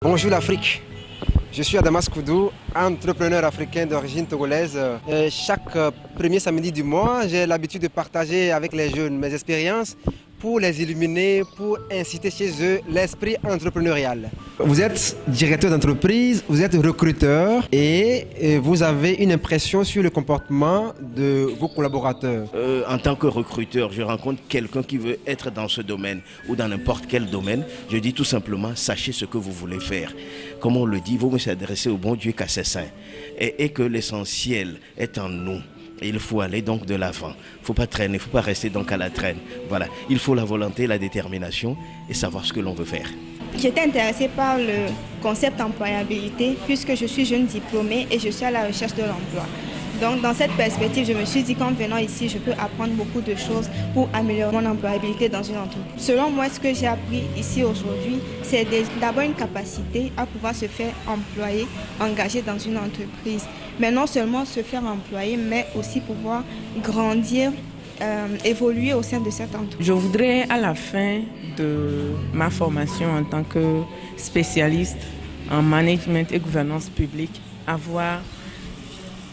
Bonjour l'Afrique, je suis Adamas Koudou, entrepreneur africain d'origine togolaise. Chaque premier samedi du mois, j'ai l'habitude de partager avec les jeunes mes expériences pour les illuminer, pour inciter chez eux l'esprit entrepreneurial. Vous êtes directeur d'entreprise, vous êtes recruteur et vous avez une impression sur le comportement de vos collaborateurs. En tant que recruteur, je rencontre quelqu'un qui veut être dans ce domaine ou dans n'importe quel domaine. Je dis tout simplement, sachez ce que vous voulez faire. Comme on le dit, vous vous adressez au bon Dieu qu'à ses saints. Et que l'essentiel est en nous. Et il faut aller donc de l'avant. Il ne faut pas traîner, il ne faut pas rester donc à la traîne. Voilà, il faut la volonté, la détermination et savoir ce que l'on veut faire. J'étais intéressée par le concept employabilité puisque je suis jeune diplômée et je suis à la recherche de l'emploi. Donc dans cette perspective, je me suis dit qu'en venant ici, je peux apprendre beaucoup de choses pour améliorer mon employabilité dans une entreprise. Selon moi, ce que j'ai appris ici aujourd'hui, c'est d'abord une capacité à pouvoir se faire employer, engager dans une entreprise. Mais non seulement se faire employer, mais aussi pouvoir grandir, évoluer au sein de cette entreprise. Je voudrais à la fin de ma formation en tant que spécialiste en management et gouvernance publique avoir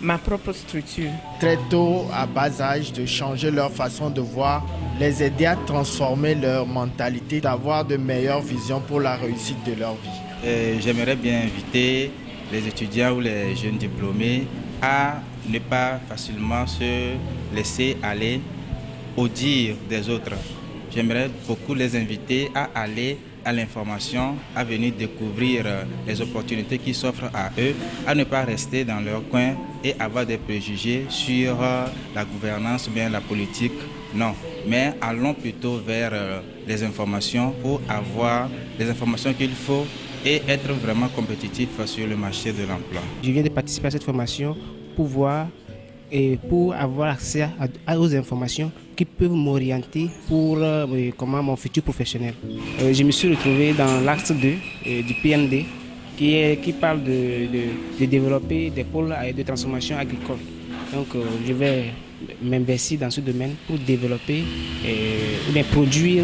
ma propre structure. Très tôt, à bas âge, de changer leur façon de voir, les aider à transformer leur mentalité, d'avoir de meilleures visions pour la réussite de leur vie. J'aimerais bien inviter les étudiants ou les jeunes diplômés à ne pas facilement se laisser aller au dire des autres. J'aimerais beaucoup les inviter à aller à l'information, à venir découvrir les opportunités qui s'offrent à eux, à ne pas rester dans leur coin et avoir des préjugés sur la gouvernance ou bien la politique. Non, mais allons plutôt vers les informations pour avoir les informations qu'il faut et être vraiment compétitif sur le marché de l'emploi. Je viens de participer à cette formation pour voir et pour avoir accès aux informations qui peuvent m'orienter pour mon futur professionnel. Je me suis retrouvé dans l'axe 2 du PND qui parle de développer des pôles de transformation agricole. Donc je vais m'investir dans ce domaine pour développer ou bien produire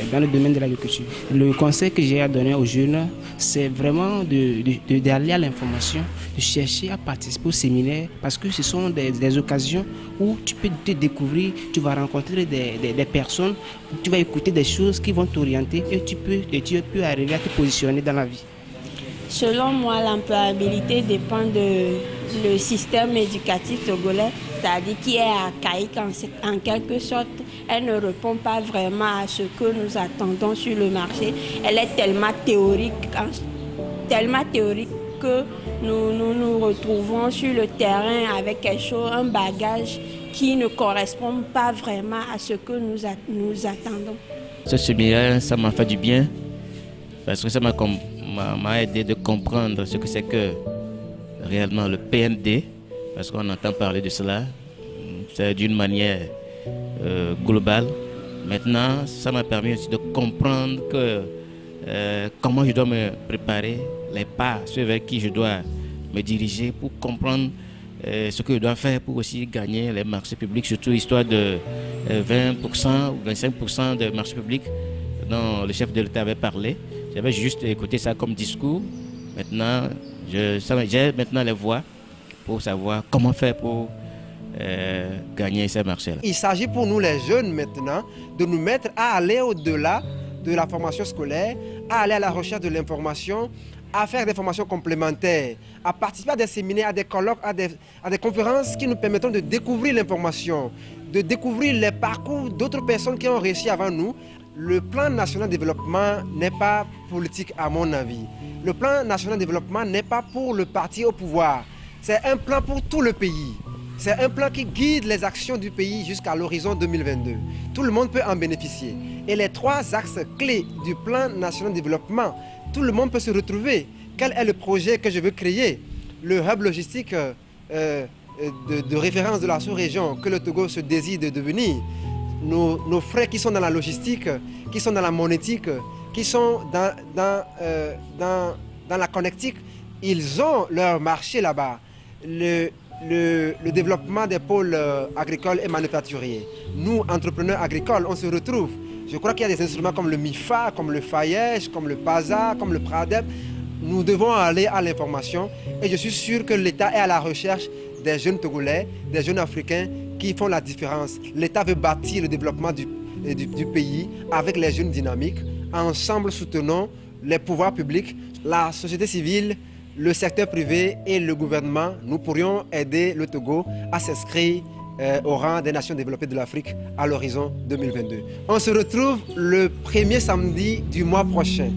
dans le domaine de l'agriculture. Le conseil que j'ai à donner aux jeunes, c'est vraiment d'aller à l'information, de chercher à participer au séminaire, parce que ce sont des occasions où tu peux te découvrir, tu vas rencontrer des personnes, tu vas écouter des choses qui vont t'orienter et tu peux arriver à te positionner dans la vie. Selon moi, l'employabilité dépend du système éducatif togolais, c'est-à-dire qui est archaïque en quelque sorte. Elle ne répond pas vraiment à ce que nous attendons sur le marché. Elle est tellement théorique que nous retrouvons sur le terrain avec quelque chose, un bagage qui ne correspond pas vraiment à ce que nous attendons. Ce séminaire, ça m'a fait du bien parce que ça m'a aidé de comprendre ce que c'est que réellement le PND, parce qu'on entend parler de cela, c'est d'une manière globale. Maintenant, ça m'a permis aussi de comprendre comment je dois me préparer, les pas, ceux vers qui je dois me diriger pour comprendre ce que je dois faire pour aussi gagner les marchés publics, surtout histoire de 20% ou 25% de marchés publics dont le chef de l'État avait parlé. J'avais juste écouté ça comme discours. Maintenant, j'ai maintenant les voies pour savoir comment faire pour gagner ces marchés-là. Il s'agit pour nous les jeunes maintenant de nous mettre à aller au-delà de la formation scolaire, à aller à la recherche de l'information, à faire des formations complémentaires, à participer à des séminaires, à des colloques, à des conférences qui nous permettront de découvrir l'information, de découvrir les parcours d'autres personnes qui ont réussi avant nous. Le plan national de développement n'est pas politique à mon avis. Le plan national de développement n'est pas pour le parti au pouvoir. C'est un plan pour tout le pays. C'est un plan qui guide les actions du pays jusqu'à l'horizon 2022. Tout le monde peut en bénéficier. Et les trois axes clés du plan national de développement, tout le monde peut se retrouver. Quel est le projet que je veux créer? Le hub logistique de référence de la sous-région que le Togo se désire de devenir. Nos frères qui sont dans la logistique, qui sont dans la monétique, qui sont dans la connectique, ils ont leur marché là-bas. Le développement des pôles agricoles et manufacturiers. Nous, entrepreneurs agricoles, on se retrouve Je crois qu'il y a des instruments comme le MIFA, comme le FAEJ, comme le PASA, comme le PRADEP. Nous devons aller à l'information et je suis sûr que l'État est à la recherche des jeunes Togolais, des jeunes Africains qui font la différence. L'État veut bâtir le développement du pays avec les jeunes dynamiques. Ensemble, soutenons les pouvoirs publics, la société civile, le secteur privé et le gouvernement. Nous pourrions aider le Togo à s'inscrire au rang des nations développées de l'Afrique à l'horizon 2022. On se retrouve le premier samedi du mois prochain.